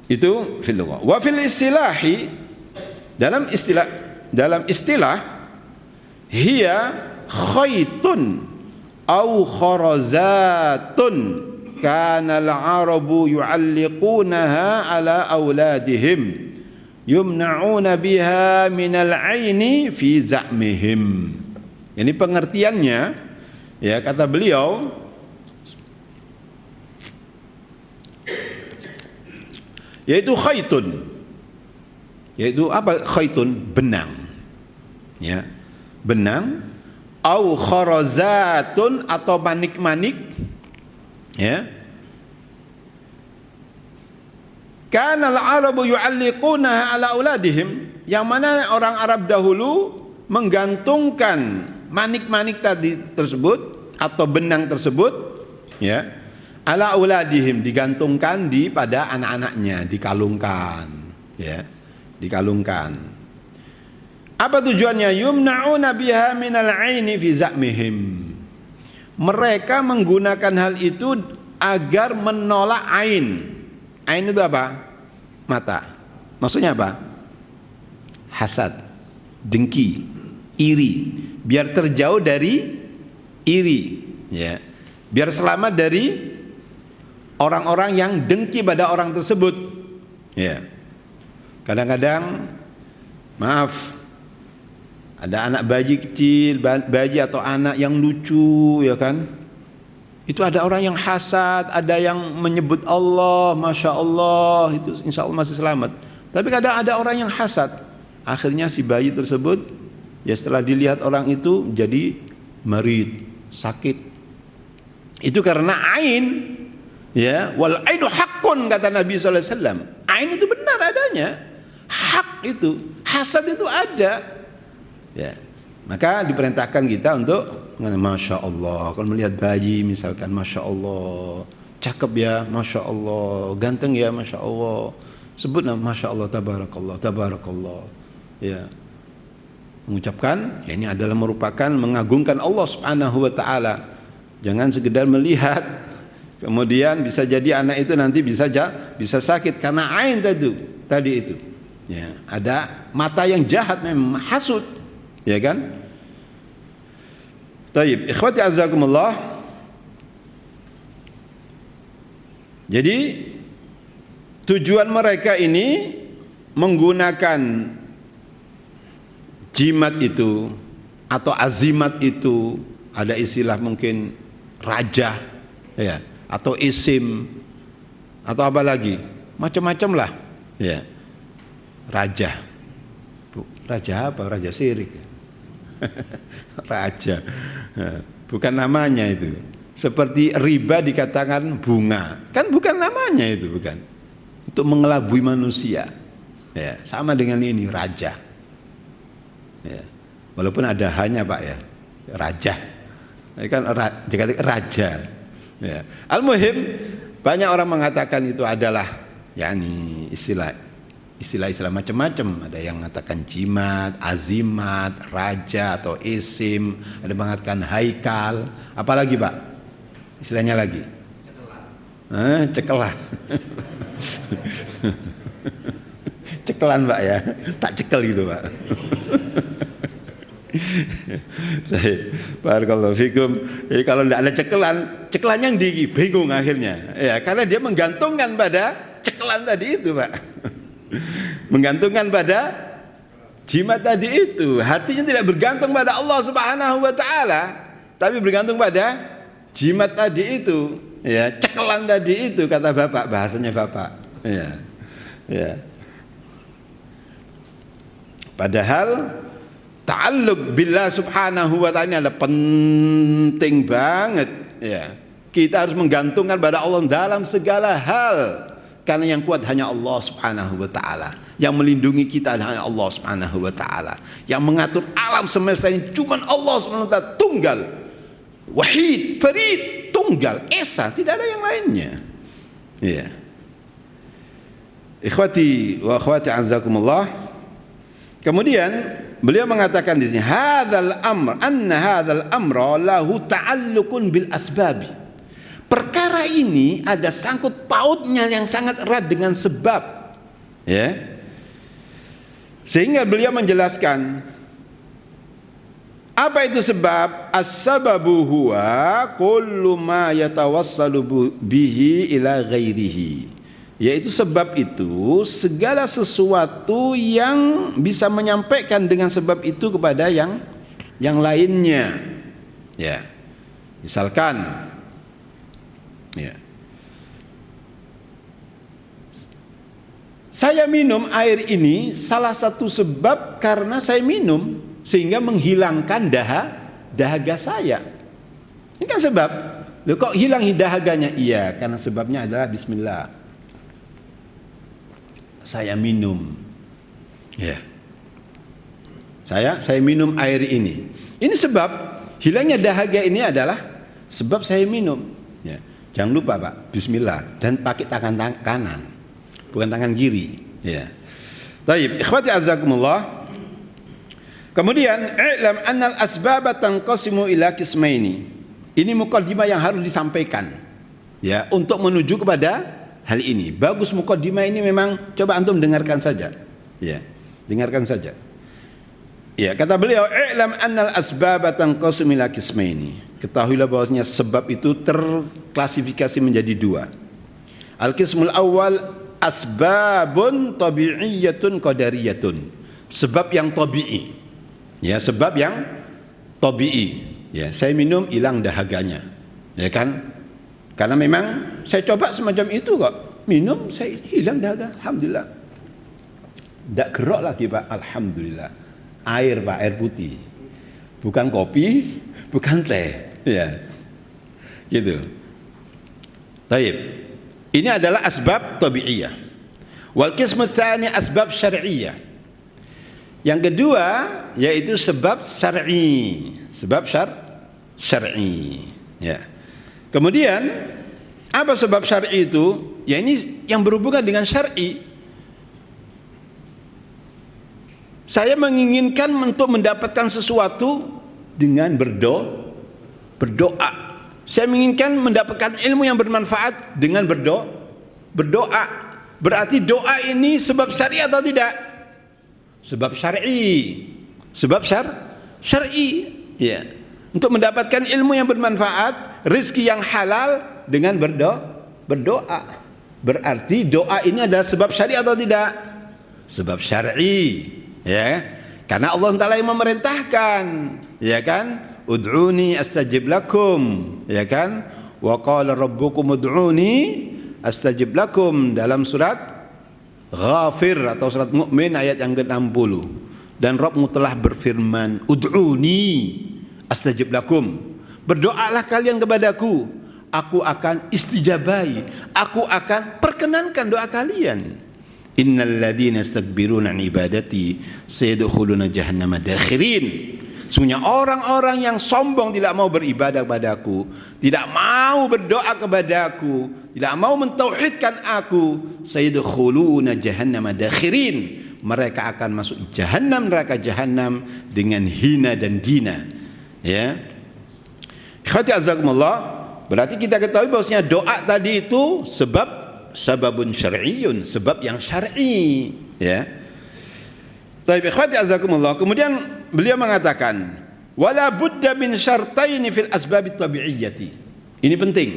Itu fil lughah. Wa fil istilahi, dalam istilah hiya khaitun au kharazatun kana al-arabu yu'alliqunaha ala auladihim yumna'una biha minal aini fi za'mihim. Ini pengertiannya, ya, kata beliau, yaitu khaitun. Yaitu apa khaitun? Benang. Ya. Benang au kharazatun atau manik-manik, ya. Kana al-arabu yu'alliqunaha ala auladihim, yang mana orang Arab dahulu menggantungkan manik-manik tadi tersebut atau benang tersebut, ya, ala auladihim, digantungkan di pada anak-anaknya, dikalungkan, ya, dikalungkan. Apa tujuannya? Yumna'una biha minal aini fi za'mihim. Mereka menggunakan hal itu agar menolak ain. Ain itu apa? Mata. Maksudnya apa? Hasad, dengki, iri. Biar terjauh dari iri, ya. Biar selamat dari orang-orang yang dengki pada orang tersebut, ya. Kadang-kadang, maaf, ada anak bayi kecil, bayi atau anak yang lucu, ya kan? Itu ada orang yang hasad, ada yang menyebut Allah, Masya Allah, itu insya Allah masih selamat. Tapi kadang ada orang yang hasad, akhirnya si bayi tersebut, ya, setelah dilihat orang itu jadi marid, sakit. Itu karena ain, ya, wal ainu haqqun, kata Nabi SAW. Ain itu benar adanya, hak itu, hasad itu ada, ya. Maka diperintahkan kita untuk Masya Allah, kalau melihat bayi misalkan, Masya Allah, cakep ya, Masya Allah, ganteng ya, Masya Allah, sebut nama Masya Allah, tabarakallah, tabarakallah, ya, mengucapkan, ya, ini adalah merupakan mengagungkan Allah Subhanahu wa ta'ala. Jangan sekedar melihat, kemudian bisa jadi anak itu nanti bisa sakit karena ain tadi itu, ya, ada mata yang jahat memang, hasud, ya kan? Taib, ikhwati azakumullah. Jadi tujuan mereka ini menggunakan jimat itu atau azimat itu, ada istilah mungkin raja, ya, atau isim, atau apa lagi, macam-macam lah, ya. Raja, raja apa? Raja sirik. Raja, bukan namanya itu. Seperti riba dikatakan bunga, kan bukan namanya itu, bukan. Untuk mengelabui manusia, ya, sama dengan ini raja, ya. Walaupun ada hanya Pak, ya, raja, kan dikatakan raja, ya. Al-muhim, banyak orang mengatakan itu adalah, yakni istilah macam-macam. Ada yang mengatakan jimat, azimat, raja atau isim, ada yang mengatakan haikal, apalagi Pak istilahnya lagi, cekelan. Cekelan Pak, ya, tak cekel gitu Pak. Barakallahu fikum. Jadi kalau tidak ada cekelan yang bingung akhirnya, ya, karena dia menggantungkan pada cekelan tadi itu Pak. Menggantungkan pada jimat tadi itu, hatinya tidak bergantung pada Allah Subhanahu wa ta'ala, tapi bergantung pada jimat tadi itu, ya, cekelan tadi itu, kata Bapak, bahasanya Bapak, ya, ya. Padahal ta'alluq billah Subhanahu wa ta'ala ini adalah penting banget, ya. Kita harus menggantungkan pada Allah dalam segala hal. Karena yang kuat hanya Allah Subhanahu wa ta'ala, yang melindungi kita hanya Allah Subhanahu wa ta'ala, yang mengatur alam semesta ini cuma Allah Subhanahu wa ta'ala, tunggal, wahid, farid, tunggal, esa, tidak ada yang lainnya, ya. Ikhwati wa akhwati azakumullah. Kemudian beliau mengatakan di sini, anna hadzal amra lahu ta'alluqun bil asbabi. Perkara ini ada sangkut pautnya yang sangat erat dengan sebab. Ya. Sehingga beliau menjelaskan apa itu sebab? As-sababu huwa kullu ma yatawassalu bihi ila ghairihi. Yaitu sebab itu segala sesuatu yang bisa menyampaikan dengan sebab itu kepada yang lainnya. Ya. Misalkan ya, saya minum air ini salah satu sebab karena saya minum sehingga menghilangkan dahaga saya. Ini kan sebab. Loh, kok hilang dahaganya? Iya, karena sebabnya adalah bismillah. Saya minum. Ya. Saya minum air ini. Ini sebab hilangnya dahaga ini adalah sebab saya minum. Ya. Jangan lupa Pak, bismillah dan pakai tangan kanan. Bukan tangan kiri, ya. Baik, ikhwati azakumullah. Kemudian, i'lam annal asbaba tanqasimu ila qismaini. Ini muqaddimah yang harus disampaikan, ya, untuk menuju kepada hal ini. Bagus muqaddimah ini memang, coba antum dengarkan saja. Ya, dengarkan saja. Ya, kata beliau, i'lam annal asbaba tanqasimu ila qismaini. Ketahuilah bahwasanya sebab itu terklasifikasi menjadi dua. Al-qismul awal asbabun tabi'iyatun qadariyatun. Sebab yang tabi'i. Ya, sebab yang tabi'i. Ya, saya minum hilang dahaganya. Ya kan? Karena memang saya coba semacam itu kok. Minum saya hilang dahaga, alhamdulillah. Tidak gerok lagi Pak, alhamdulillah. Air Pak, air putih. Bukan kopi, bukan teh. Ya. Gitu. Baik. Ini adalah asbab tabi'iyah. Wal qismu tsani asbab syar'iyyah. Yang kedua yaitu sebab syar'i. Sebab syar'i. Ya. Kemudian apa sebab syar'i itu? Ya ini yang berhubungan dengan syar'i. Saya menginginkan untuk mendapatkan sesuatu dengan berdoa. Saya menginginkan mendapatkan ilmu yang bermanfaat dengan berdoa. Berarti doa ini sebab syar'i atau tidak? Sebab syar'i. Sebab syar'i. Ya. Untuk mendapatkan ilmu yang bermanfaat, rezeki yang halal dengan berdoa. Berarti doa ini adalah sebab syar'i atau tidak? Sebab syar'i. Ya. Karena Allah Ta'ala yang memerintahkan, ya kan? Ud'uni astajib lakum, ya kan? Wa qala rabbukum ud'uni astajib lakum dalam surat Ghafir atau surat Mukmin ayat yang ke-60. Dan Rabbmu telah berfirman, ud'uni astajib lakum. Berdoalah kalian kepadaku, aku akan istijabai, aku akan perkenankan doa kalian. Innal ladzina yastakbiruna an ibadati sayadkhuluna jahannama dakhirin. Sesungguhnya orang-orang yang sombong tidak mau beribadah kepadaku, tidak mau berdoa kepadaku, tidak mau mentauhidkan aku, sayadkhuluna jahannama dakhirin. Mereka akan masuk jahannam, neraka jahannam dengan hina dan dina. Ya. Ikhwati azakumullah, berarti kita ketahui bahwasanya doa tadi itu sababun syar'iyyun, sebab yang syar'i, ya. Baik, ikhwati azakumullah. Kemudian beliau mengatakan, wala budda min syartaini fil asbab tabi'iyyati. Ini penting.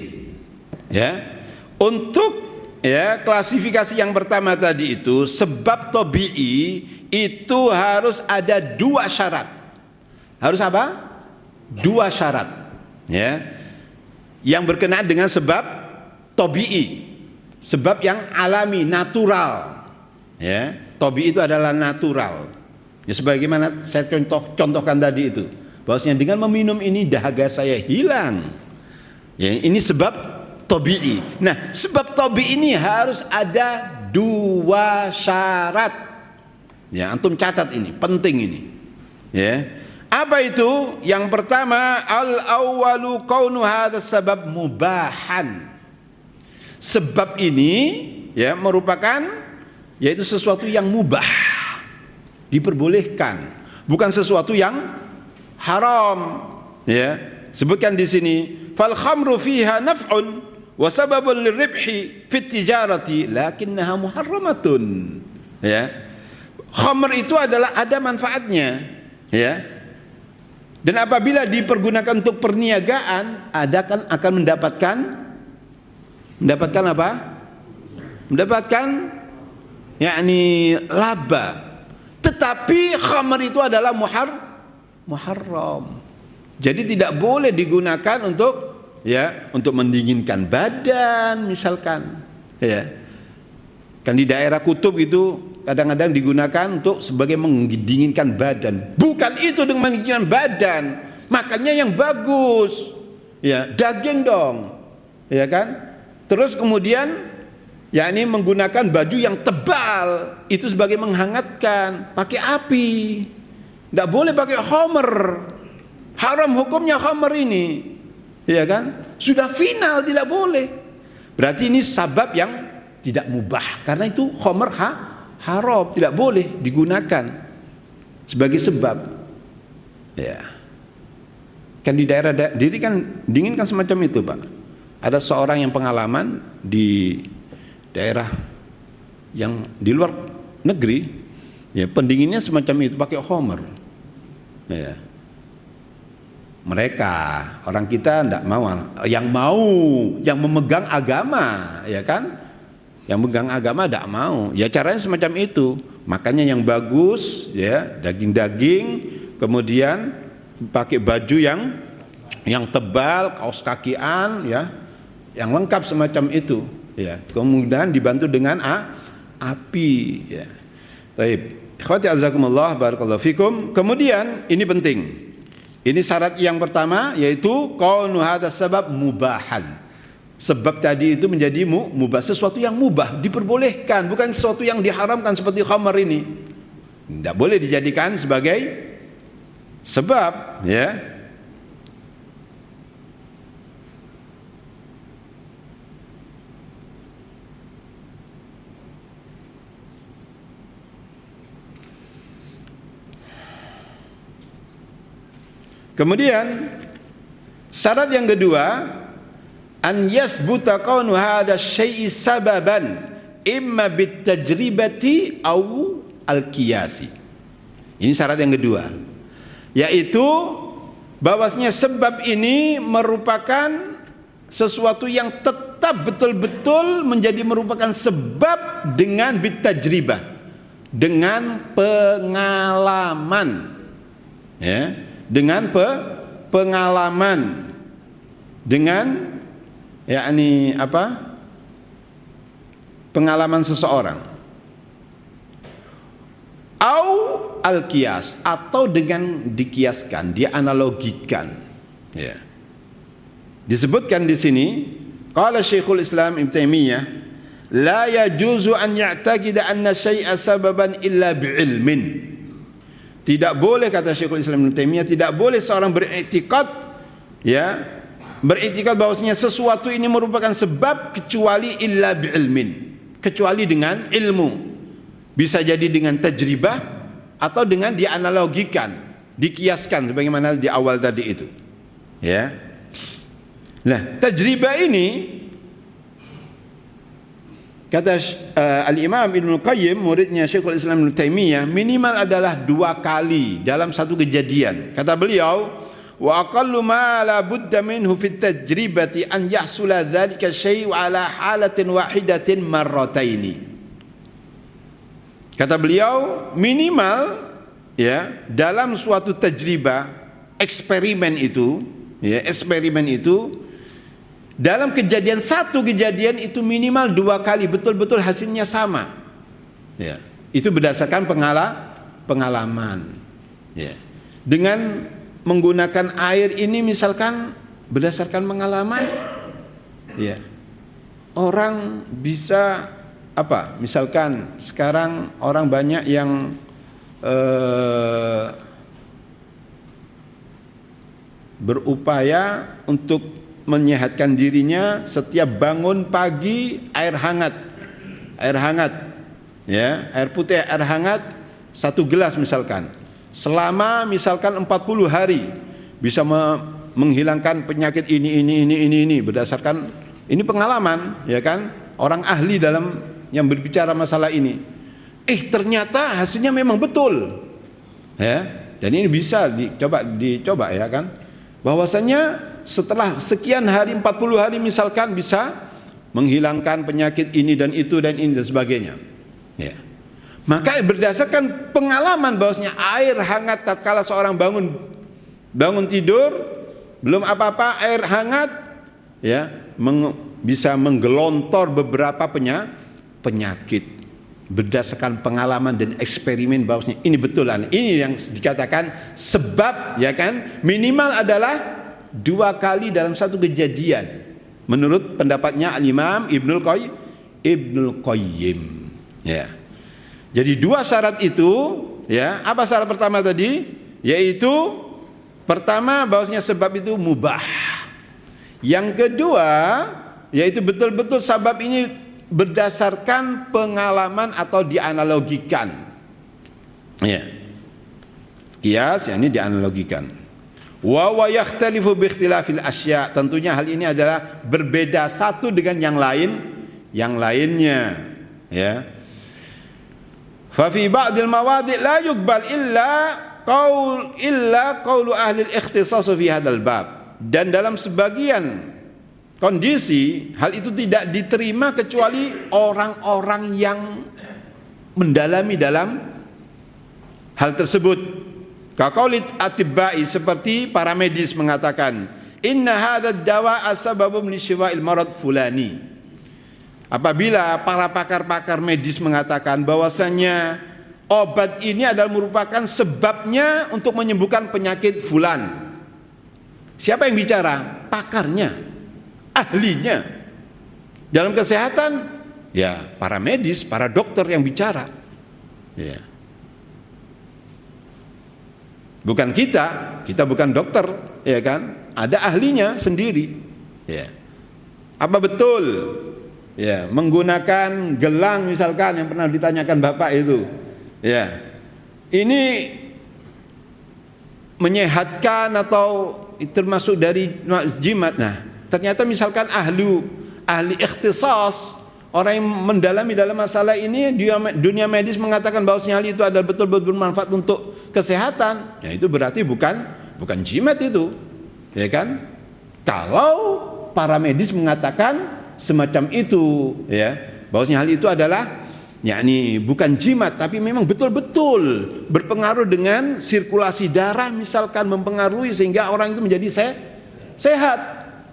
Ya. Untuk ya klasifikasi yang pertama tadi itu sebab tabi'i itu harus ada dua syarat. Harus apa? Dua syarat. Ya. Yang berkenaan dengan sebab tabi'i. Sebab yang alami, natural. Ya. Tabi'i itu adalah natural. Ya, sebagaimana saya contohkan tadi itu, bahwasanya dengan meminum ini dahaga saya hilang. Ya, ini sebab tabi'i. Nah, sebab tabi'i ini harus ada dua syarat. Ya, antum catat ini, penting ini. Ya. Apa itu? Yang pertama, al-awwalu kaunu hadzal sabab mubahan. Sebab ini ya merupakan yaitu sesuatu yang mubah, diperbolehkan, bukan sesuatu yang haram. Ya, sebutkan di sini, fal khamru fiha naf'un wa sababun liribhi fit tijarati lakinnaha muharramatun. Ya. Khamr itu adalah ada manfaatnya, ya. Dan apabila dipergunakan untuk perniagaan, akan mendapatkan apa? Mendapatkan yakni laba. Tetapi khamr itu adalah muharram. Jadi tidak boleh digunakan untuk mendinginkan badan misalkan, ya. Kan di daerah kutub itu kadang-kadang digunakan untuk sebagai mendinginkan badan. Bukan itu dengan mendinginkan badan. Makannya yang bagus, ya, daging dong, ya kan. Terus kemudian yakni menggunakan baju yang tebal itu sebagai menghangatkan, pakai api. Tidak boleh pakai khamr. Haram hukumnya khamr ini, ya kan? Sudah final tidak boleh. Berarti ini sabab yang tidak mubah, karena itu khamr haram, tidak boleh digunakan sebagai sebab. Ya. Kan di daerah diri kan dingin kan semacam itu, Pak. Ada seorang yang pengalaman di daerah yang di luar negeri, ya, pendinginnya semacam itu pakai khamr. Ya. Mereka orang kita tidak mau, yang memegang agama, ya kan, yang memegang agama tidak mau, ya caranya semacam itu. Makanya yang bagus, ya, daging-daging, kemudian pakai baju yang tebal, kaos kakian, ya, yang lengkap semacam itu, ya, kemudian dibantu dengan api, ya. Taib. Ikhwati azakumullah, barakallahu fikum. Kemudian ini penting. Ini syarat yang pertama, yaitu kaunu hadza sabab mubahan. Sebab tadi itu menjadi mubah, sesuatu yang mubah, diperbolehkan, bukan sesuatu yang diharamkan seperti khamar ini. Tidak boleh dijadikan sebagai sebab, ya. Kemudian syarat yang kedua, an yathbuta kaunu hadha syai'i sababan imma bitajribati au al-qiyasi. Ini syarat yang kedua, yaitu bahwasanya sebab ini merupakan sesuatu yang tetap betul-betul menjadi merupakan sebab dengan bitajribah, dengan pengalaman, ya, dengan pengalaman, dengan yakni apa? Pengalaman seseorang. Au al-qiyas, atau dengan dikiaskan, dianalogikan, ya. Disebutkan di sini, qala Syekhul Islam Ibnu Taimiyah, la yajuzu an ya'taqida anna syai'a sababan illa bi'ilmin. Tidak boleh, kata Syekhul Islam Ibnu Taimiyah, tidak boleh seorang beriktikad, ya, beriktikad bahwasanya sesuatu ini merupakan sebab kecuali illa bi'ilmin, kecuali dengan ilmu. Bisa jadi dengan tajribah atau dengan dianalogikan, dikiaskan sebagaimana di awal tadi itu, ya. Nah, tajribah ini kata Al-Imam Ibnu Qayyim, muridnya Syekhul Islam Ibnu Taimiyah, minimal adalah 2 kali dalam satu kejadian. Kata beliau, wa aqallu ma la budda minhu fit tajribati an yahsula dzalika syai'u ala halatin wahidatin marrataini. Kata beliau, minimal, ya, dalam suatu tajribah, eksperimen itu, ya, eksperimen itu dalam satu kejadian itu minimal 2 kali betul-betul hasilnya sama, ya. Itu berdasarkan pengalaman, ya. Dengan menggunakan air ini misalkan berdasarkan pengalaman, ya, orang bisa apa? Misalkan sekarang orang banyak yang berupaya untuk menyehatkan dirinya, setiap bangun pagi air hangat, ya, air putih, air hangat 1 gelas misalkan, selama misalkan 40 hari bisa menghilangkan penyakit ini berdasarkan ini pengalaman, ya kan, orang ahli dalam yang berbicara masalah ini. ternyata hasilnya memang betul. Ya, dan ini bisa dicoba ya kan. Bahwasanya setelah sekian hari, 40 hari misalkan, bisa menghilangkan penyakit ini dan itu dan ini dan sebagainya. Ya. Maka berdasarkan pengalaman bahwasanya air hangat tatkala seorang bangun tidur, belum apa-apa, air hangat ya bisa menggelontor beberapa penyakit. Berdasarkan pengalaman dan eksperimen bahwasanya ini betulan, ini yang dikatakan sebab, ya kan, minimal adalah 2 kali dalam satu kejadian menurut pendapatnya Al-Imam Ibnul Qayyim. Ya. Jadi 2 syarat itu, ya. Apa syarat pertama tadi? Yaitu pertama bahwasanya sebab itu mubah. Yang kedua yaitu betul-betul sebab ini berdasarkan pengalaman atau dianalogikan. Ya. Kias ini dianalogikan. Wa yakhtalifu bi ikhtilafil asya. Tentunya hal ini adalah berbeda satu dengan yang lainnya, ya. Fa fi ba'dil mawadi' la yuqbal illa qaulu ahli al-ikhtisas fi hadzal bab. Dan dalam sebagian kondisi hal itu tidak diterima kecuali orang-orang yang mendalami dalam hal tersebut. Kaqaulit atibba'i, seperti para medis mengatakan, inna hadzal dawa'a sababun li syifa'il marad fulani. Apabila para pakar-pakar medis mengatakan bahwasanya obat ini adalah merupakan sebabnya untuk menyembuhkan penyakit fulan. Siapa yang bicara? Pakarnya, ahlinya dalam kesehatan, ya para medis, para dokter yang bicara, ya. Bukan kita bukan dokter, ya kan, ada ahlinya sendiri, ya. Apa betul, ya, menggunakan gelang misalkan yang pernah ditanyakan bapak itu, ya, ini menyehatkan atau termasuk dari jimat? Nah, ternyata misalkan ahli ikhtisas, orang yang mendalami dalam masalah ini, dunia medis mengatakan bahwasanya hal itu adalah betul-betul bermanfaat untuk kesehatan, ya itu berarti bukan jimat itu, ya kan? Kalau para medis mengatakan semacam itu, ya, bahwasanya hal itu adalah yakni bukan jimat tapi memang betul-betul berpengaruh dengan sirkulasi darah misalkan, mempengaruhi sehingga orang itu menjadi sehat,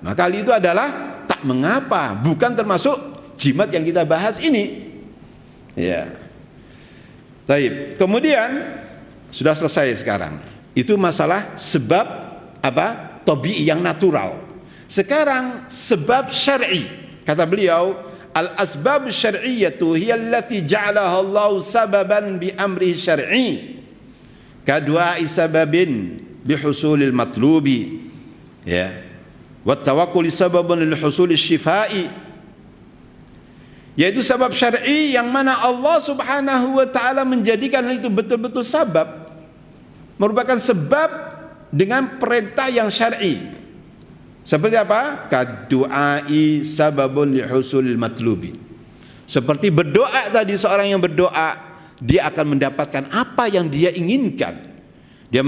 maka hal itu adalah tak mengapa, bukan termasuk jimat yang kita bahas ini, ya. Baik, kemudian sudah selesai sekarang. Itu masalah sebab apa? Tabii, yang natural. Sekarang sebab syar'i. Kata beliau, al-asbab syar'iyyatu hiya allati ja'alaha Allah sababan bi amri syar'i. Kadwa'i sababin li husulil matlubi. Ya. Wa tawakkul sababun lil husul syifai, yaitu sebab syar'i yang mana Allah Subhanahu wa taala menjadikan itu betul-betul sebab, merupakan sebab dengan perintah yang syar'i. Seperti apa? Kadu'ai sababun li husulil matlubi. Seperti berdoa tadi, seorang yang berdoa dia akan mendapatkan apa yang dia inginkan. Dia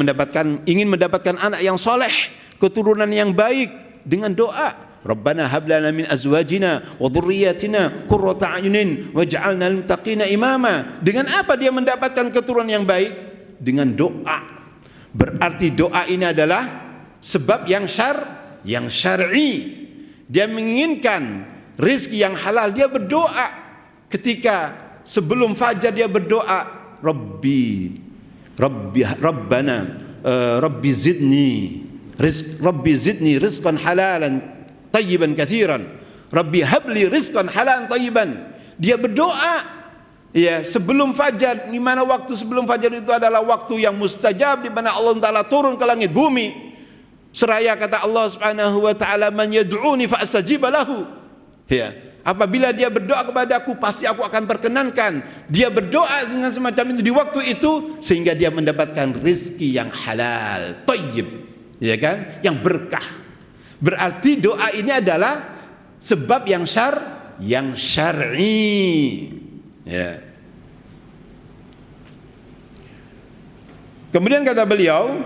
ingin mendapatkan anak yang soleh, keturunan yang baik, dengan doa, Rabbana hab lana min azwajina wa dhurriyyatina qurrata a'yunin waj'alna lil muttaqina imama. Dengan apa dia mendapatkan keturunan yang baik? Dengan doa. Berarti doa ini adalah sebab yang syar'i. Dia menginginkan rezeki yang halal, dia berdoa. Ketika sebelum fajar dia berdoa, Rabbi zidni rizqan halalan tayyiban katsiran. Rabbi habli rizqan halalan tayyiban. Dia berdoa, ya, sebelum fajar, di mana waktu sebelum fajar itu adalah waktu yang mustajab, di mana Allah Taala turun ke langit bumi. Seraya kata Allah Subhanahu wa taala, man yad'uni fa astajib lahu. Ya, apabila dia berdoa kepadaku, pasti aku akan perkenankan. Dia berdoa dengan semacam itu di waktu itu sehingga dia mendapatkan rezeki yang halal, thayyib, ya kan, yang berkah. Berarti doa ini adalah sebab yang syar'i, ya. Kemudian kata beliau,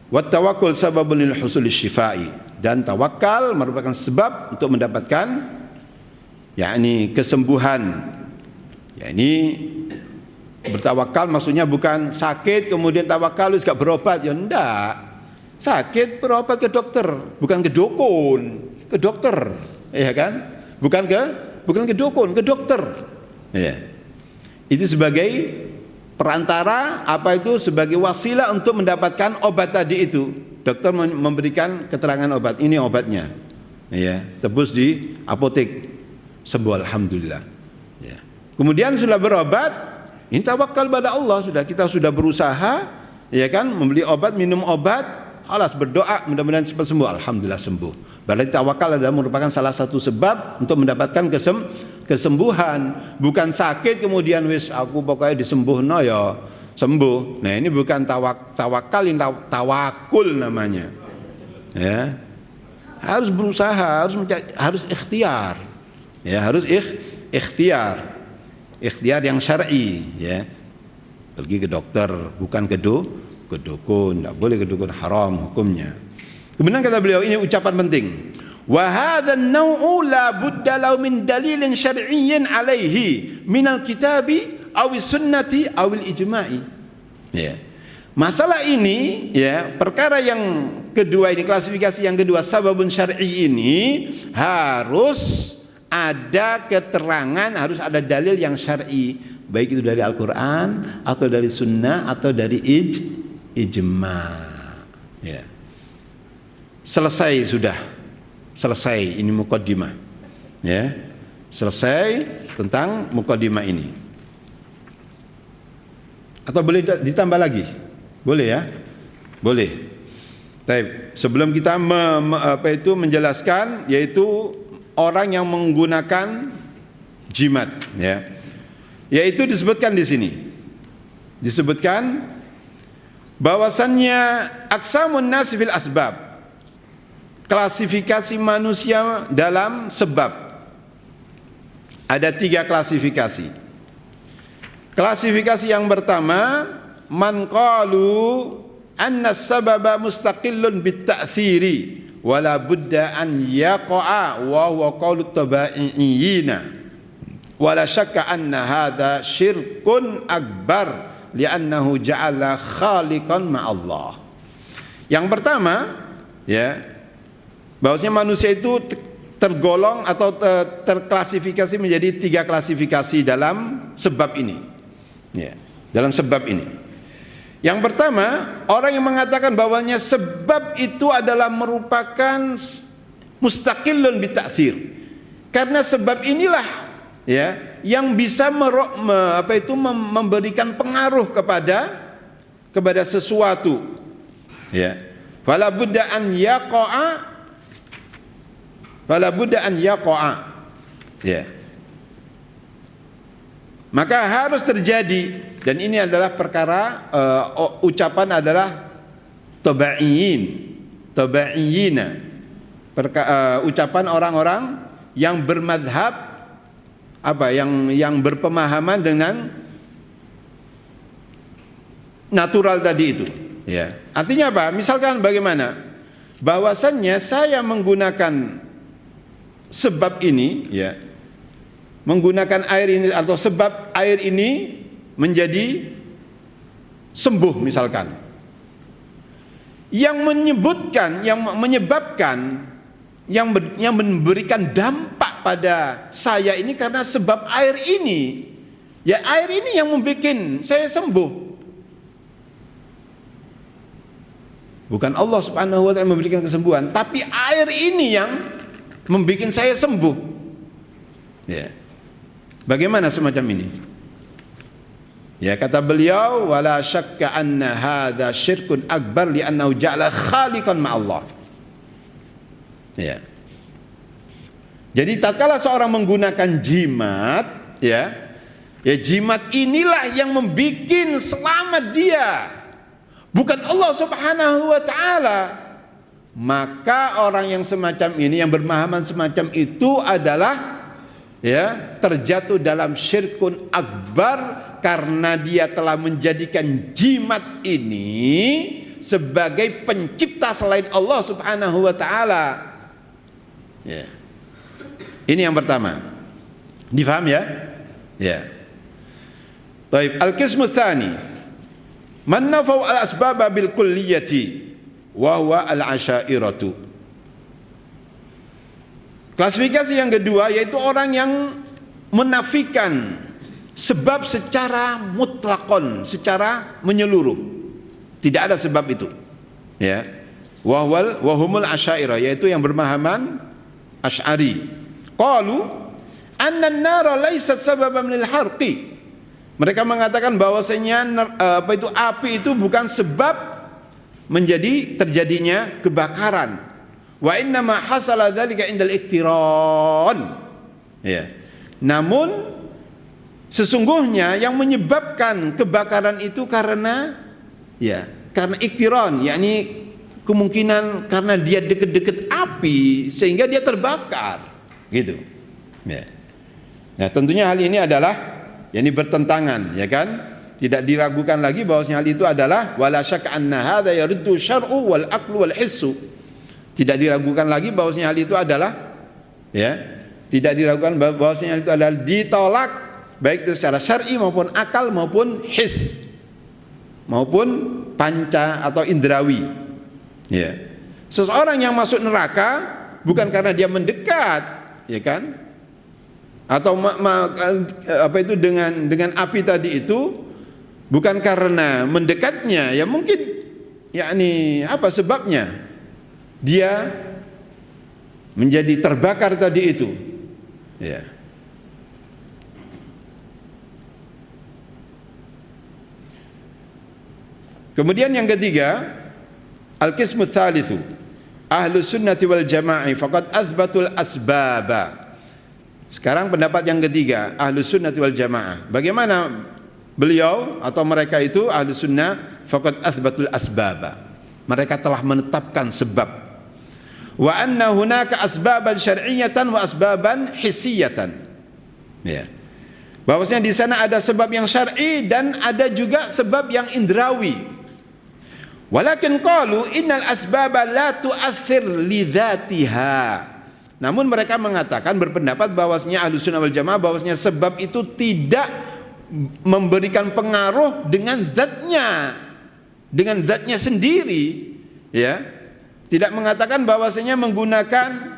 wat tawakkul sababun lil husuli syifai, dan tawakal merupakan sebab untuk mendapatkan yakni kesembuhan. Yakni bertawakal maksudnya bukan sakit kemudian tawakal terus gak berobat, ya enggak. Sakit berobat ke dokter, bukan ke dukun, ke dokter, ya kan? Bukan ke dukun, ke dokter. Ya. Itu sebagai perantara, apa itu, sebagai wasilah untuk mendapatkan obat tadi itu. Dokter memberikan keterangan obat, ini obatnya. Ya, tebus di apotek. Sembuh alhamdulillah. Ya. Kemudian sudah berobat, ini tawakal pada Allah, kita sudah berusaha, ya kan, membeli obat, minum obat. Alas, berdoa mudah-mudahan cepat sembuh, alhamdulillah sembuh. Berarti tawakal adalah merupakan salah satu sebab untuk mendapatkan kesembuhan. Bukan sakit kemudian wis aku pokoknya disembuhno ya sembuh. Nah, ini bukan tawakal, ini tawakul namanya. Ya. Harus berusaha, harus ikhtiar. Ya, harus ikhtiar. Ikhtiar yang syar'i, ya. Pergi ke dokter, bukan ke dukun, tidak boleh ke dukun, haram hukumnya. Kemudian kata beliau, ini ucapan penting. Wa hadzal naw'u la budda lahu min dalilin syar'iyyin alaihi minal kitabi aw sunnati aw ijma'i. Ya. Masalah ini, ya, perkara yang kedua ini, klasifikasi yang kedua, sababun syar'i ini harus ada keterangan, harus ada dalil yang syar'i, baik itu dari Al-Qur'an atau dari sunnah atau dari ijma'. Ya. Selesai ini muqaddimah. Ya. Selesai tentang muqaddimah ini. Atau boleh ditambah lagi? Boleh ya? Boleh. Baik, sebelum kita menjelaskan, yaitu orang yang menggunakan jimat, ya. Yaitu disebutkan di sini. Disebutkan bahwasannya aqsamun nas fil asbab, klasifikasi manusia dalam sebab. Ada 3 klasifikasi. Klasifikasi yang pertama, man qalu anna sababa mustaqillun bit ta'thiri wala budda an yaqa'a wa huwa qawlu tabaiyina wala syakka anna hadha syirkun akbar li'annahu ja'ala khaliqan ma'allah. Yang pertama, ya, bahwasanya manusia itu tergolong atau terklasifikasi menjadi 3 klasifikasi dalam sebab ini. Ya, dalam sebab ini. Yang pertama, orang yang mengatakan bahwanya sebab itu adalah merupakan mustaqillun bita'thir. Karena sebab inilah, ya, yang bisa memberikan pengaruh kepada sesuatu. Ya. Fala budda an yaqa'a. Ya. Maka harus terjadi, dan ini adalah perkara ucapan adalah tabaiyina. Ucapan orang-orang yang bermadhab, yang berpemahaman dengan natural tadi itu, ya. Artinya apa? Misalkan bagaimana? Bahwasannya saya menggunakan sebab ini, ya, menggunakan air ini atau sebab air ini menjadi sembuh misalkan. Yang menyebabkan yang memberikan dampak pada saya ini karena sebab air ini. Ya, air ini yang membuat saya sembuh. Bukan Allah Subhanahu wa taala memberikan kesembuhan, tapi air ini yang membuat saya sembuh. Ya. Bagaimana semacam ini? Ya, kata beliau, wala syakka anna hadza syirkun akbar li'annahu ja'ala khaliqan ma'allah. Ya. Jadi tatkala seorang menggunakan jimat, ya, jimat inilah yang membuat selamat dia, bukan Allah Subhanahu wa taala. Maka orang yang semacam ini, yang berpemahaman semacam itu adalah ya, terjatuh dalam syirkun akbar karena dia telah menjadikan jimat ini sebagai pencipta selain Allah Subhanahu wa taala. Ya. Ini yang pertama. Difaham ya? Ya. Baik, al-qismu tsani. Man nafau al-asbab bil kulliyati wa huwa al-asy'ariyatu. Klasifikasi yang kedua yaitu orang yang menafikan sebab secara mutlakon, secara menyeluruh. Tidak ada sebab itu. Ya. Wa humul asy'ariyah, yaitu yang bermahaman Asy'ari. Qalu anna an-nara laysat sababan lil harqi. Mereka mengatakan bahwasanya api itu bukan sebab menjadi terjadinya kebakaran. Wa inna ma hasala dzalika indal iktiran. Ya. Namun sesungguhnya yang menyebabkan kebakaran itu karena iktiran, yakni kemungkinan karena dia deket-deket api sehingga dia terbakar, gitu. Ya. Nah, tentunya hal ini adalah bertentangan, ya kan? Tidak diragukan lagi bahwasanya hal itu adalah wala syakka anna hadza yaruddu syar'u wal aqlu wal hissu. Tidak diragukan lagi bahwasanya hal itu adalah tidak diragukan bahwasanya hal itu adalah ditolak baik itu secara syar'i maupun akal maupun his maupun panca atau indrawi. Ya. Seseorang yang masuk neraka bukan karena dia mendekat, ya kan? Atau dengan api tadi itu bukan karena mendekatnya, ya mungkin apa sebabnya dia menjadi terbakar tadi itu. Ya. Kemudian yang ketiga, al-qismu tsalitsu ahlus sunnati wal jamaah faqad athbatul asbaba. Sekarang pendapat yang ketiga, ahlus sunnati wal jamaah. Bagaimana beliau atau mereka itu ahlus sunnah? Faqad athbatul asbaba. Mereka telah menetapkan sebab. Wa anna hunaka asbaban syar'iyyatan wa asbaban hissiyatan. Ya. Bahwasanya di sana ada sebab yang syar'i dan ada juga sebab yang indrawi. Walakin qalu innal asbaba la tu'athir li dzatiha. Namun mereka mengatakan, berpendapat bahwasanya Ahlussunnah wal Jamaah bahwasanya sebab itu tidak memberikan pengaruh dengan zatnya sendiri, ya. Tidak mengatakan bahwasanya menggunakan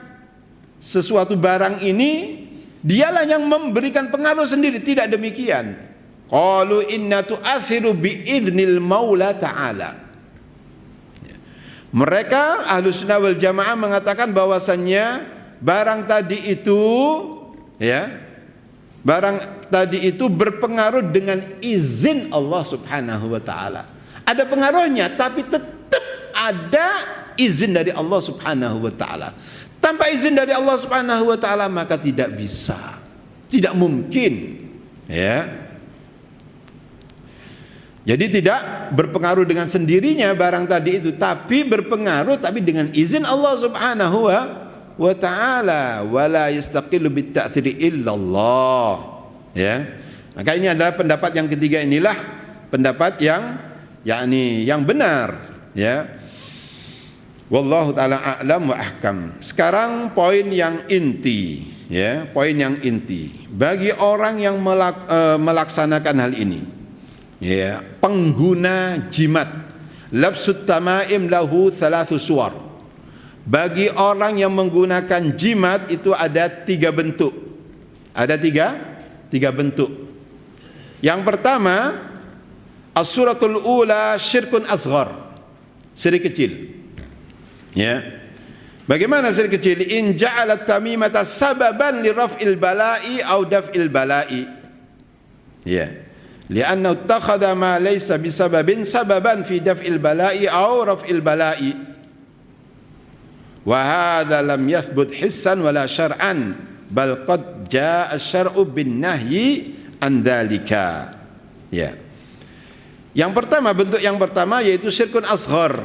sesuatu barang ini dialah yang memberikan pengaruh sendiri, tidak demikian. Qalu inna tu'athiru bi idznil Maula ta'ala. Mereka Ahlussunnah wal Jamaah mengatakan bahwasannya barang tadi itu berpengaruh dengan izin Allah Subhanahu wa taala. Ada pengaruhnya tapi tetap ada izin dari Allah Subhanahu wa taala. Tanpa izin dari Allah Subhanahu wa taala maka tidak bisa. Tidak mungkin, ya. Jadi tidak berpengaruh dengan sendirinya barang tadi itu, tapi berpengaruh tapi dengan izin Allah Subhanahu wa taala. Wala yastaqillu bit ta'thiri illallah. Ya. Maka ini adalah pendapat yang ketiga, inilah pendapat yang benar, ya. Wallahu taala a'lam wa ahkam. Sekarang poin yang inti, ya, poin yang inti bagi orang yang melaksanakan hal ini. Ya, pengguna jimat, labsut tamaim lahu thalathu suwar. Bagi orang yang menggunakan jimat itu ada tiga bentuk. Ada tiga bentuk. Yang pertama, as-suratul ula syirkun asghar, syirik kecil. Ya. Bagaimana syirik kecil? In ja'alat tamimata sababan li raf'il bala'i au daf'il bala'i. Ya. Li'annahu ittakhadha ma laysa bisababin sababan fi daf'il bala'i aw raf'il bala'i. Wa hadha lam yathbut hissan wala syar'an bal qad jaa'a asy-syar'u bin nahyi an dzalika. Ya. Yang pertama, bentuk yang pertama yaitu syirkun asghar.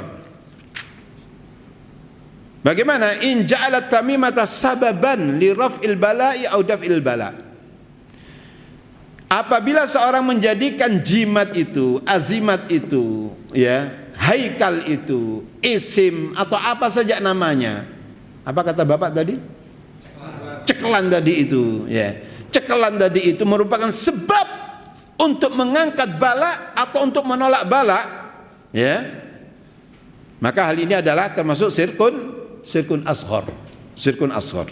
Bagaimana? In ja'alat tamimata sababan li raf'il bala'i au daf'il bala'. Apabila seorang menjadikan jimat itu, azimat itu, ya, haikal itu, isim atau apa saja namanya. Apa kata Bapak tadi? Cekelan tadi itu, ya. Cekelan tadi itu merupakan sebab untuk mengangkat bala atau untuk menolak bala, ya. Maka hal ini adalah termasuk syirkun ashar. Syirkun ashar.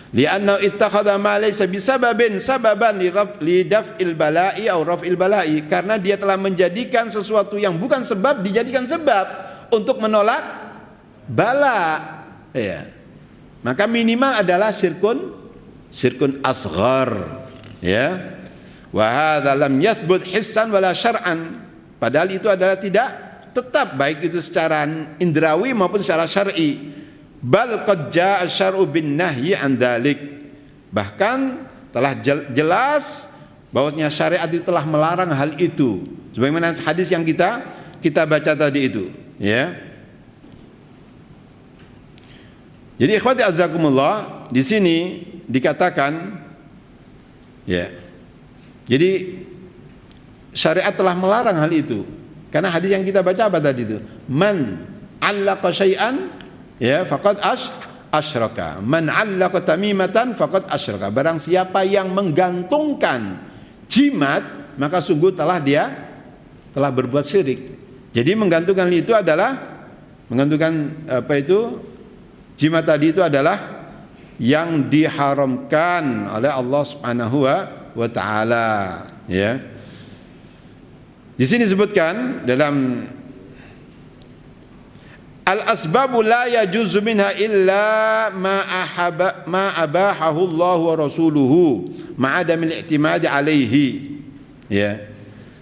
Li'annahu ittakhadha ma laysa bisababin sababan li daf'il bala'i atau raf'il bala'i, karena dia telah menjadikan sesuatu yang bukan sebab dijadikan sebab untuk menolak bala. Ya. Maka minimal adalah syirkun asghar, ya. Wa hadza lam yathbut hissan wala syar'an. Padahal itu adalah tidak tetap, baik itu secara indrawi maupun secara syar'i. Bal qad jaa asy-syar'u bin nahyi an dzalik. Bahkan telah jelas bahwasanya syariat itu telah melarang hal itu. Sebagaimana hadis yang kita baca tadi itu, ya. Jadi ikhwati azakumullah, di sini dikatakan, ya. Jadi syariat telah melarang hal itu. Karena hadis yang kita baca apa tadi itu? Man 'allaqa syai'an, ya, faqad asyraka. Man 'allaqa tamimatan faqad asyraka. Barang siapa yang menggantungkan jimat, maka sungguh telah berbuat syirik. Jadi menggantungkan itu adalah jimat tadi itu adalah yang diharamkan oleh Allah Subhanahu wa taala, ya. Di sini disebutkan dalam al-asbabu la yajuzu minha illa ma abahahu Allah wa rasuluhu ma'adamil i'timadi alaihi, ya.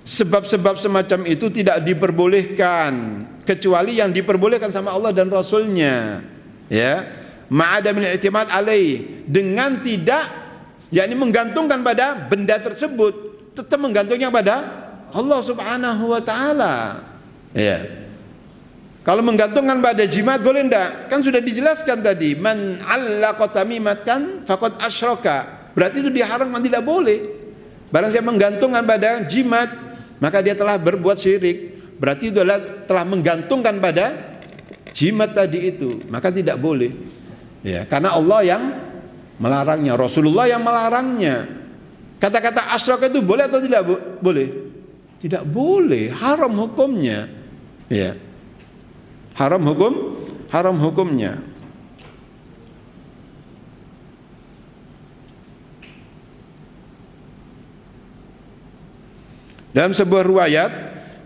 Sebab-sebab semacam itu tidak diperbolehkan kecuali yang diperbolehkan sama Allah dan Rasulnya, ya. Ma'adamil i'timad alaihi, dengan tidak, yakni menggantungkan pada benda tersebut, tetap menggantungnya pada Allah Subhanahu wa taala, ya. Kalau menggantungkan pada jimat boleh enggak? Kan sudah dijelaskan tadi, man 'allaqa tamimatan faqad asyraka. Berarti itu diharamkan, tidak boleh. Barang siapa menggantungkan pada jimat, maka dia telah berbuat syirik. Berarti itu adalah telah menggantungkan pada jimat tadi itu, maka tidak boleh. Ya, karena Allah yang melarangnya, Rasulullah yang melarangnya. Kata-kata asyraka itu boleh atau tidak boleh? Tidak boleh, haram hukumnya, ya. Haram hukumnya. Dalam sebuah riwayat,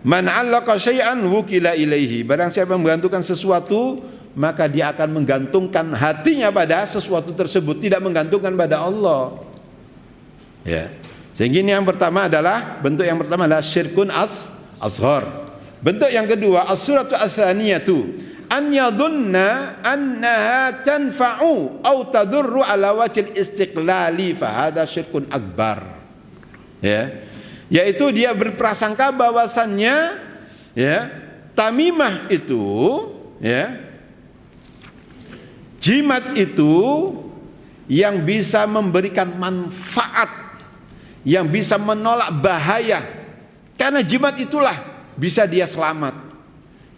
man 'allaqa syai'an wukila ilaihi. Barang siapa menggantungkan sesuatu, maka dia akan menggantungkan hatinya pada sesuatu tersebut, tidak menggantungkan pada Allah, ya. Sehingga ini yang pertama adalah, bentuk yang pertama adalah syirkun ashar. Bentuk yang kedua, as-suratu ats-tsaniyatu an yadhunna annaha tanfa'u aw tadurru ala wajhil istiqlali fa hadza syirkun akbar, ya. Yaitu dia berprasangka bahwasannya, ya, tamimah itu, ya, jimat itu yang bisa memberikan manfaat, yang bisa menolak bahaya. Karena jimat itulah bisa dia selamat.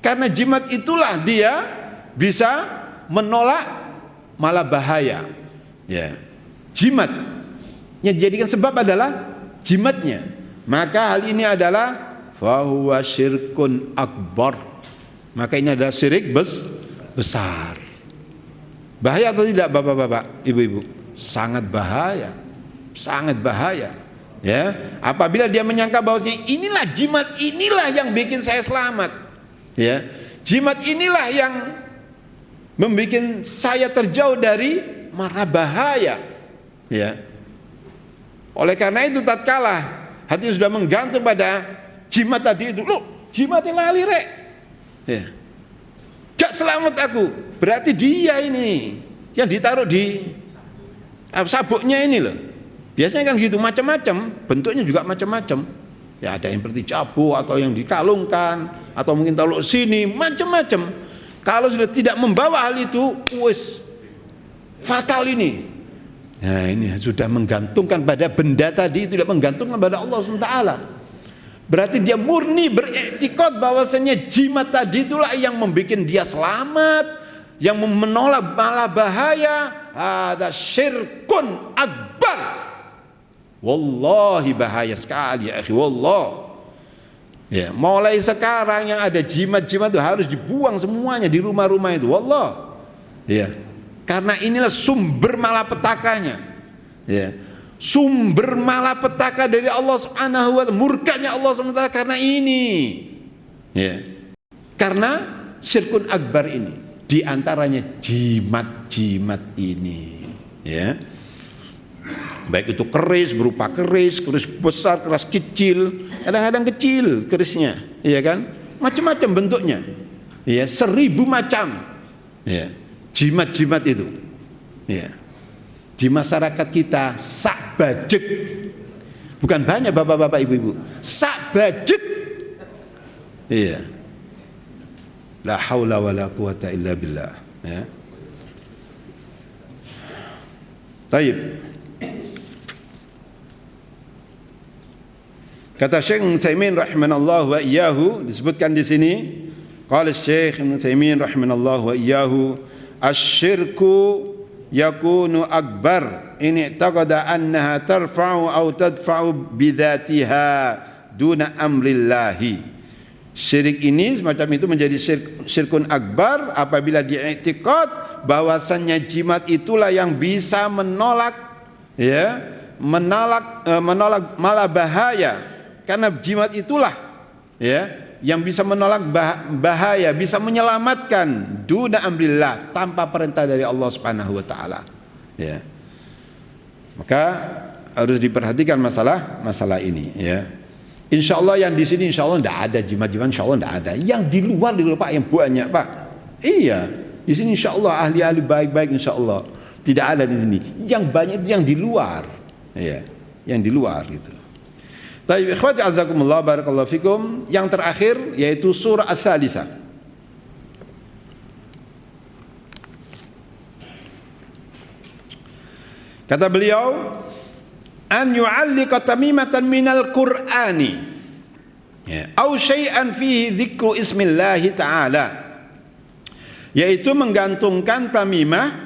Karena jimat itulah dia bisa menolak malah bahaya, ya. Jimat yang dijadikan sebab adalah jimatnya. Maka hal ini adalah fahuwa syirkun akbar. Maka ini adalah syirik besar. Bahaya atau tidak bapak-bapak, ibu-ibu? Sangat bahaya. Sangat bahaya. Ya, apabila dia menyangka bahwasanya inilah jimat inilah yang bikin saya selamat, ya, jimat inilah yang membuat saya terjauh dari mara bahaya, ya. Oleh karena itu tatkala hati sudah menggantung pada jimat tadi itu, loh, jimatnya lali rek, ya, gak selamat aku, berarti dia ini yang ditaruh di sabuknya ini loh. Biasanya kan gitu, macam-macam, bentuknya juga macam-macam. Ya, ada yang seperti cabu atau yang dikalungkan atau mungkin taruh sini, macam-macam. Kalau sudah tidak membawa hal itu, wis fatal ini. Nah, ini sudah menggantungkan pada benda tadi, tidak menggantungkan pada Allah SWT. Berarti dia murni beriktikad bahwasanya jimat tadi itulah yang membuat dia selamat, yang menolak bala bahaya. Ada syirkun akbar. Wallahi bahaya sekali ya akhi, wallah. Ya, mulai sekarang yang ada jimat-jimat itu harus dibuang semuanya di rumah-rumah itu, wallah. Ya. Karena inilah sumber malapetakanya. Ya. Sumber malapetaka dari Allah Subhanahu wa taala, murkanya Allah Subhanahu wa taala karena ini. Ya. Karena syirkun akbar ini, di antaranya jimat-jimat ini, ya. Baik itu keris, berupa keris besar, keris kecil, kadang-kadang kecil kerisnya, iya kan? Macam-macam bentuknya. Ya, 1000 macam. Ya. Jimat-jimat itu. Ya. Di masyarakat kita sak bajek. Bukan banyak bapak-bapak ibu-ibu, sak bajek. Iya. La haula wala quwata illa billah, ya. Baik. Kata Syekh Ibnu Utsaimin rahimanallahu wa iyyahu, disebutkan di sini, qala Syekh Ibnu Utsaimin rahimanallahu wa iyyahu, asyirku yakunu akbar in i'taqada annaha tarfa'u aw tadfa'u bidzatiha duna amrillahi. Syirik ini semacam itu menjadi syirkun akbar apabila diiktikad bahwasannya jimat itulah yang bisa menolak, ya, menolak malah bahaya. Karena jimat itulah, ya, yang bisa menolak bahaya, bisa menyelamatkan duna amrillah, tanpa perintah dari Allah Subhanahu wa taala. Ya. Maka harus diperhatikan masalah ini, ya. Insyaallah yang di sini insyaallah tidak ada jimat-jimat, insyaallah tidak ada. Yang di luar Pak yang banyak, Pak. Iya, di sini insyaallah ahli-ahli baik-baik insyaallah. Tidak ada di sini. Yang banyak itu yang di luar. Ya, yang di luar gitu. Baik, ikhwati azakumullah, barakallahu fikum. Yang terakhir yaitu surah Ats-Tsalitsah. Kata beliau, an yu'alliqa tamimatan minal Qur'ani, ya, au syai'an fihi dzikru ismillahi ta'ala, yaitu menggantungkan tamimah,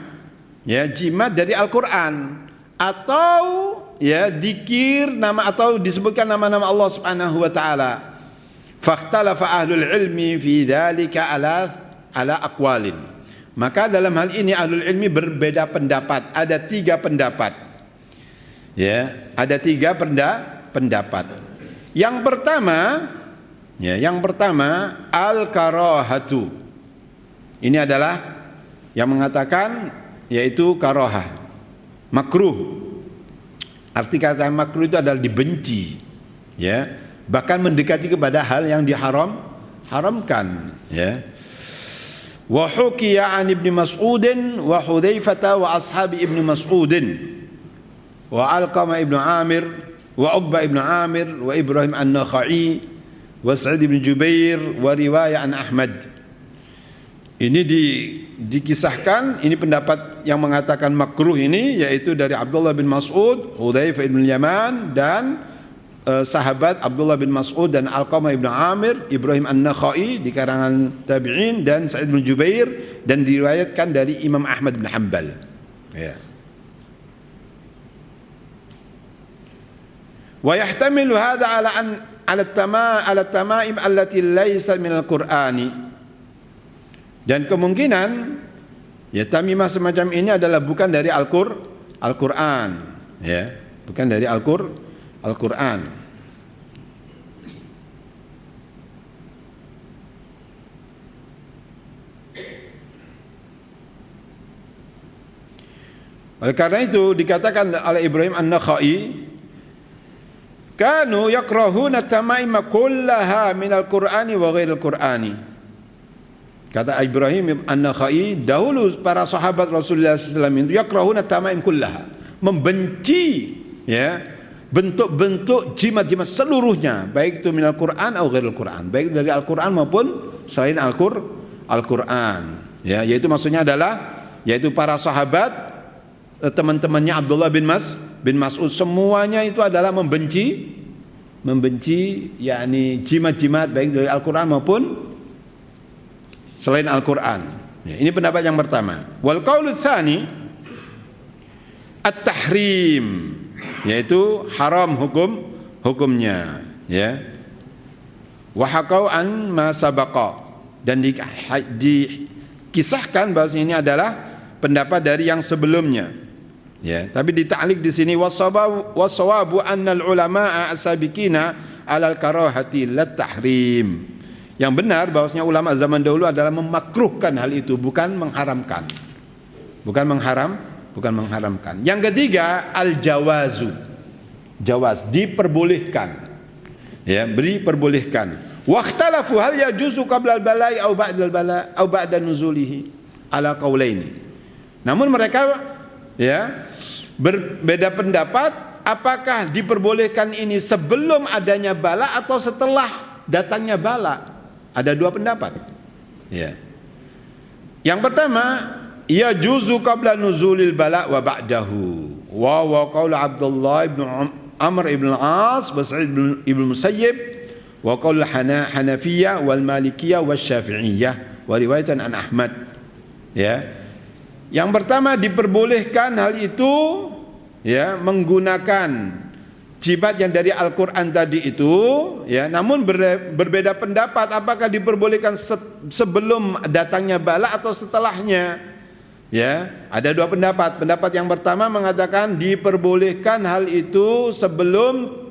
ya, jimat dari Al-Qur'an, atau ya dzikir nama atau disebutkan nama-nama Allah Subhanahu wa taala. Fakhtalafa ahlul ilmi fi dzalika ala aqwalin. Maka dalam hal ini ahlul ilmi berbeda pendapat. Ada 3 pendapat. Ya, ada 3 pendapat. Yang pertama al-karahatu. Ini adalah yang mengatakan yaitu karahah, makruh. Arti kata makruh itu adalah dibenci, ya, bahkan mendekati kepada hal yang diharamkan, ya. Wa hukiya an Ibnu Mas'udin wa Hudzaifah wa ashabi Ibnu Mas'udin wa Alqamah Ibnu Amir wa Uqbah Ibnu Amir wa Ibrahim An-Nakhai wa Sa'id Ibnu Jubair wa riwayah an Ahmad. Ini dikisahkan, ini pendapat yang mengatakan makruh ini yaitu dari Abdullah bin Mas'ud, Hudzaifah bin Yaman, dan sahabat Abdullah bin Mas'ud dan Alqamah ibn Amir, Ibrahim An-Nakhai di karangan tabi'in, dan Sa'id bin Jubair, dan diriwayatkan dari Imam Ahmad bin Hanbal. Ya. Wa yahtamilu hadha ala tamaim allati laysa min al-Qur'ani. Dan kemungkinan ya tamimah semacam ini adalah bukan dari Al-Qur'an, ya, bukan dari Al-Qur'an. Oleh karena itu dikatakan oleh Ibrahim An-Nakhai, kanu yakrahuna tamaima kullaha minal Qur'ani wa ghairil Qur'ani. Kata Ibrahim An-Nakhai, dahulu para sahabat Rasulullah SAW itu yakrahuna tamaim kullaha, membenci, ya, bentuk-bentuk jimat-jimat seluruhnya, baik itu minal Qur'an atau ghairil Qur'an, baik dari Al-Qur'an maupun selain Al-Qur'an. Ya, yaitu maksudnya adalah yaitu para sahabat, teman-temannya Abdullah bin Mas'ud, semuanya itu adalah membenci yakni jimat-jimat baik dari Al-Qur'an maupun selain Al-Qur'an. Ya, ini pendapat yang pertama. Wal qaulu tsani at-tahrim, yaitu haram hukumnya, ya. Wa haqau an ma sabaqa, dan dikisahkan bahwa ini adalah pendapat dari yang sebelumnya. Ya, tapi dita'liq di sini wasawabu annal ulama'a asabiqina 'alal karahati lat tahrim. Yang benar bahwasanya ulama zaman dahulu adalah memakruhkan hal itu, bukan mengharamkan. Bukan mengharamkan. Yang ketiga al-jawazu. Jawaz, diperbolehkan. Ya, diperbolehkan. Waqtalafu hal yajuzu qabla al-bala'i aw ba'da al-bala' aw ba'da nuzulihi ala qaulaini. Namun mereka ya berbeda pendapat apakah diperbolehkan ini sebelum adanya bala atau setelah datangnya bala. Ada dua pendapat. Ya. Yang pertama, ya juzu qabla nuzulil bala wa ba'dahu. Wa qaul Abdullah ibn Amr ibn al-As wa Sa'id ibn Musayyib wa qaul Hanafiyah wal Malikiyah wal Syafi'iyah wa riwayatan an Ahmad. Ya. Yang pertama, diperbolehkan hal itu ya menggunakan jimat yang dari Al-Qur'an tadi itu, ya, namun berbeda pendapat apakah diperbolehkan sebelum datangnya bala atau setelahnya. Ya, ada dua pendapat. Pendapat yang pertama mengatakan diperbolehkan hal itu sebelum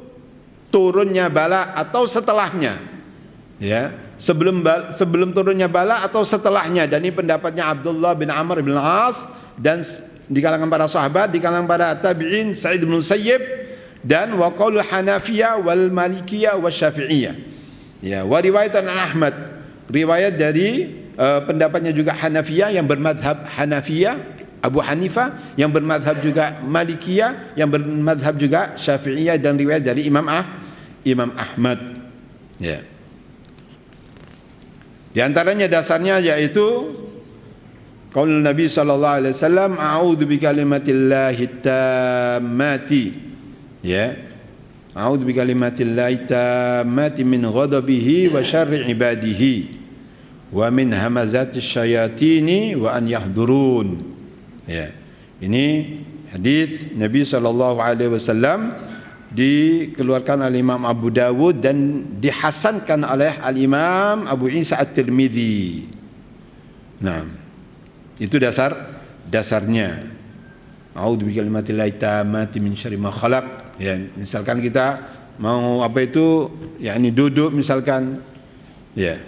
turunnya bala atau setelahnya. Ya, sebelum turunnya bala atau setelahnya. Dan ini pendapatnya Abdullah bin Amr bin Al-As dan di kalangan para sahabat, di kalangan para tabi'in, Sa'id bin Musayyib, dan wa qaul Hanafiyah wal Malikiyah wal Syafi'iyah. Ya, wa riwayatan Ahmad, riwayat dari pendapatnya juga Hanafiyah yang bermadhab Hanafiyah, Abu Hanifah yang bermadhab juga Malikiyah yang bermadhab juga Syafi'iyah, dan riwayat dari Imam Ahmad. Ya. Di antaranya dasarnya yaitu qaul Nabi sallallahu alaihi wasallam, a'udzu bikalimatillahi tammati. Ya, a'udzu bikalimatillahi tammati min ghadabihi wa syarri ibadihi wa min hamazati syayatini wa an yahdurun. Ya, ini hadis Nabi sallallahu alaihi wasallam dikeluarkan oleh Imam Abu Dawud dan dihasankan oleh Al-Imam Abu Isa At-Tirmidzi. Nah, itu dasarnya. A'udzu bikalimatillahi tammati min syarri ma khalaq. Ya, misalkan kita mau apa itu, yakni duduk misalkan, ya,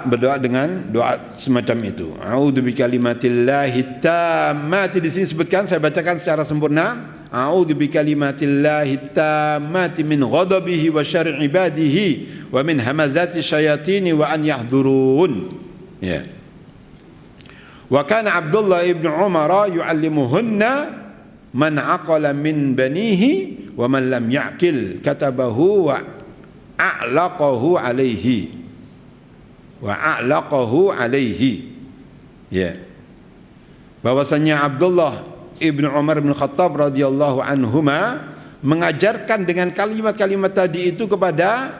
berdoa dengan doa semacam itu. A'udzu bikalimatillahi tammati, di sini sebutkan, saya bacakan secara sempurna. A'udzu bikalimatillahi tammati min ghadabihi wa syarri ibadihi wa min hamazati syayatini wa an yahdurun. Ya. Wa kana Abdullah ibn Umar yu'allimuhunna man aqala min banihi wa man lam ya'qil katabahu wa a'laqahu alaihi. Ya, bahwasanya Abdullah ibnu Umar bin Khattab radhiyallahu anhuma mengajarkan dengan kalimat-kalimat tadi itu kepada,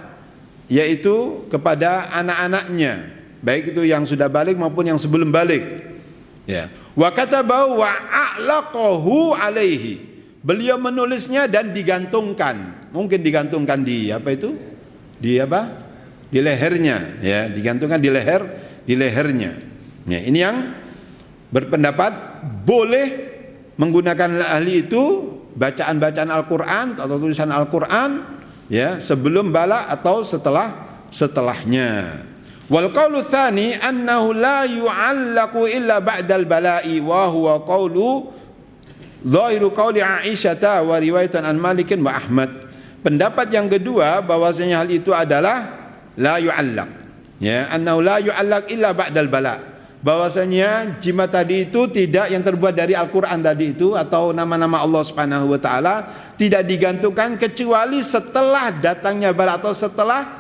yaitu kepada anak-anaknya, baik itu yang sudah balik maupun yang sebelum balik. Ya, wa katabahu wa a'laqahu alaihi, beliau menulisnya dan digantungkan, mungkin digantungkan di apa itu, di apa, di lehernya, ya, digantungkan di lehernya. Ya, ini yang berpendapat boleh menggunakan ahli itu bacaan-bacaan Al-Qur'an atau tulisan Al-Qur'an, ya, sebelum bala atau setelahnya. Wal qaulu tsani annahu la yu'allaqu illa ba'dal bala'i wa huwa qaulu dhahiru qauli Aisyah wa riwayatan an Malik wa Ahmad. Pendapat yang kedua bahwasanya hal itu adalah la yu'allaq, ya, annahu la yu'allaq illa ba'dal bala', bahwasanya jimat tadi itu tidak, yang terbuat dari Al-Qur'an tadi itu atau nama-nama Allah Subhanahu wa taala, tidak digantungkan kecuali setelah datangnya bala atau setelah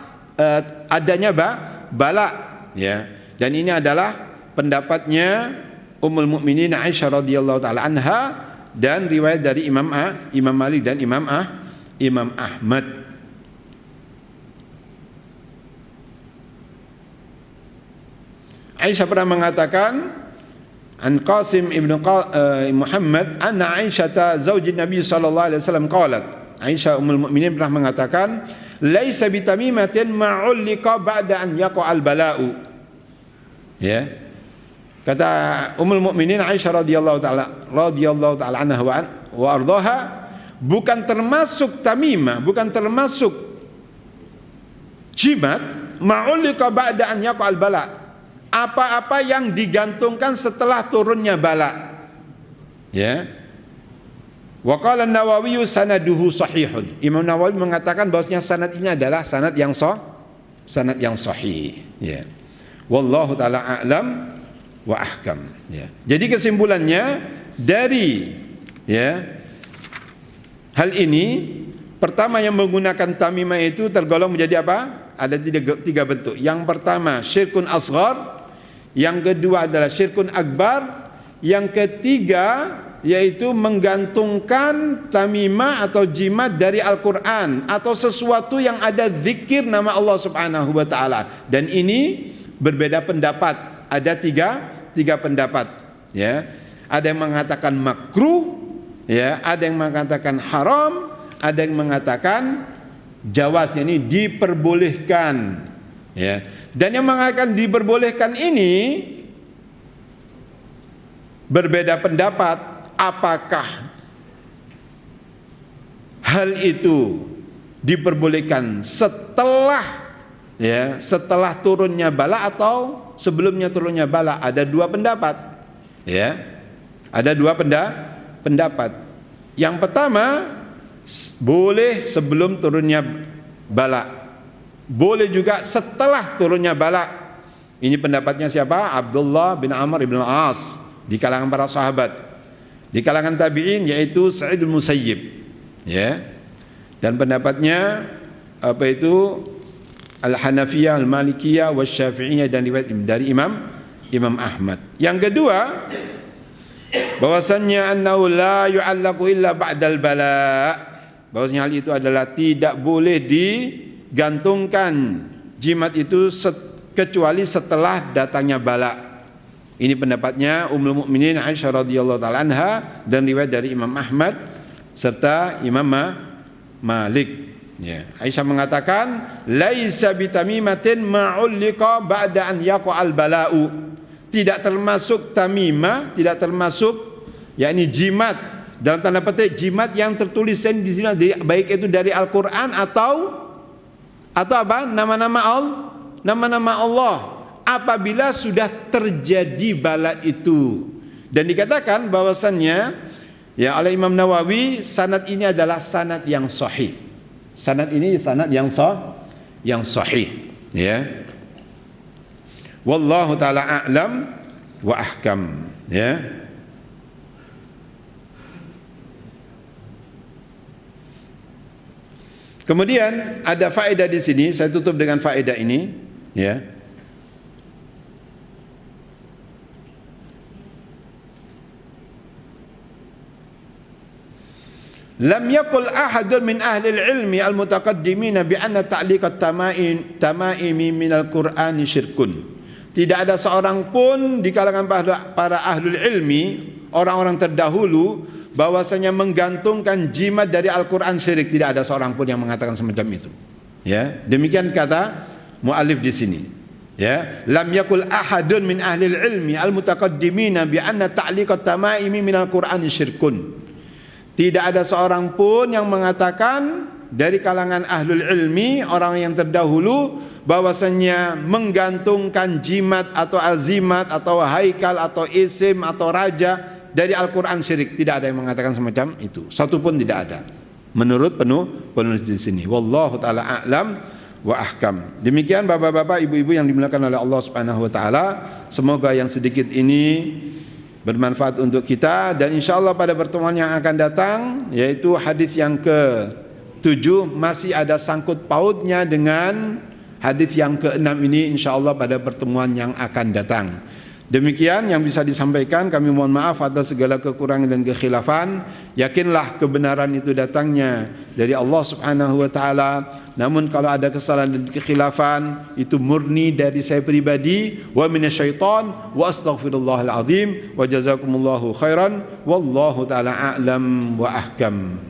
adanya bala. ya. Dan ini adalah pendapatnya Ummul Mukminin Aisyah radhiyallahu taala anha dan riwayat dari Imam Malik dan Imam Ahmad. Aisyah pernah mengatakan an Qasim ibn Muhammad anna Aisyah zauj Nabi sallallahu alaihi wasallam qalat, Aisyah Ummul Mukminin pernah mengatakan laisa bitamimatin ma'ulliqa ba'da an yaqa'al bala'u. Ya. Kata Ummul Mukminin Aisyah radhiyallahu taala anha wa ardhaha, bukan termasuk tamimah, bukan termasuk jimat ma'ulliqa ba'da an yaqa'al bala', apa-apa yang digantungkan setelah turunnya bala. Ya. Wa qala an-Nawawi sanaduhu sahihun. Imam Nawawi mengatakan bahwasanya sanad ini adalah sanad yang sahih. Ya. Wallahu taala a'lam wa ahkam. Ya. Jadi kesimpulannya dari hal ini, pertama yang menggunakan tamimah itu tergolong menjadi apa? Ada tiga bentuk. Yang pertama syirkun asghar, yang kedua adalah syirkun akbar, yang ketiga yaitu menggantungkan tamimah atau jimat dari Al-Quran atau sesuatu yang ada zikir nama Allah Subhanahu wa taala. Dan ini berbeda pendapat. Ada tiga pendapat, ya. Ada yang mengatakan makruh, ya, ada yang mengatakan haram, ada yang mengatakan jawaznya, ini diperbolehkan, ya. Dan yang mengatakan diperbolehkan ini berbeda pendapat. Apakah hal itu diperbolehkan setelah turunnya bala atau sebelumnya turunnya bala? Ada dua pendapat, ya. Ada dua pendapat. Yang pertama, boleh sebelum turunnya bala, boleh juga setelah turunnya bala. Ini pendapatnya siapa? Abdullah bin Amr ibn al-As di kalangan para sahabat. Di kalangan tabi'in yaitu Sa'id al-Musayyib, ya. Dan pendapatnya Al-Hanafiyah, Al-Malikiyah, Wasyafi'iyah dan riwayat dari Imam Ahmad. Yang kedua, bahwasannya annahu la yu'allaqu illa ba'dal bala', bahwasanya hal itu adalah tidak boleh digantungkan jimat itu kecuali setelah datangnya bala. Ini pendapatnya Ummul Mukminin Aisyah radhiyallahu taala anha dan riwayat dari Imam Ahmad serta Imam Malik. Ya. Aisyah mengatakan laisa bitamimatin ma'ulliqa ba'da an yaqa'al bala'u. Tidak termasuk tamimah, tidak termasuk yakni jimat, dalam tanda petik jimat yang tertulis di sini baik itu dari Al-Qur'an atau apa? Nama-nama Allah. Apabila sudah terjadi bala itu. Dan dikatakan bahwasannya ya oleh Imam Nawawi, sanad ini adalah sanad yang sahih. Sanad ini sanad yang sahih, ya. Wallahu taala a'lam wa ahkam, ya. Kemudian ada faedah di sini, saya tutup dengan faedah ini, ya. Lam yakul ahadun min ahli al-ilmi al-mutaqaddimin bi anna ta'liq at-tamaimi min al-Qur'ani syirkun. Tidak ada seorang pun di kalangan para ahlul ilmi, orang-orang terdahulu, bahwasanya menggantungkan jimat dari Al-Qur'an syirik. Tidak ada seorang pun yang mengatakan semacam itu. Ya, demikian kata muallif di sini. Ya, lam yakul ahadun min ahli al-ilmi al-mutaqaddimin bi anna ta'liq at-tamaimi min al-Qur'ani syirkun. Tidak ada seorang pun yang mengatakan dari kalangan ahlul ilmi, orang yang terdahulu, bahwasanya menggantungkan jimat atau azimat atau haikal atau isim atau raja dari Al-Quran syirik. Tidak ada yang mengatakan semacam itu. Satu pun tidak ada. Menurut penulis di sini. Wallahu ta'ala a'lam wa ahkam. Demikian bapak-bapak, ibu-ibu yang dimuliakan oleh Allah Subhanahu wa taala. Semoga yang sedikit ini bermanfaat untuk kita, dan insyaallah pada pertemuan yang akan datang, yaitu hadis yang ke-7, masih ada sangkut pautnya dengan hadis yang ke-6 ini insyaallah pada pertemuan yang akan datang. Demikian yang bisa disampaikan, kami mohon maaf atas segala kekurangan dan kekhilafan. Yakinlah kebenaran itu datangnya dari Allah Subhanahu wa taala. Namun kalau ada kesalahan dan kekhilafan itu murni dari saya pribadi, wa minasyaiton, wa astaghfirullahal azim, wa jazakumullahu khairan, wallahu taala a'lam wa ahkam.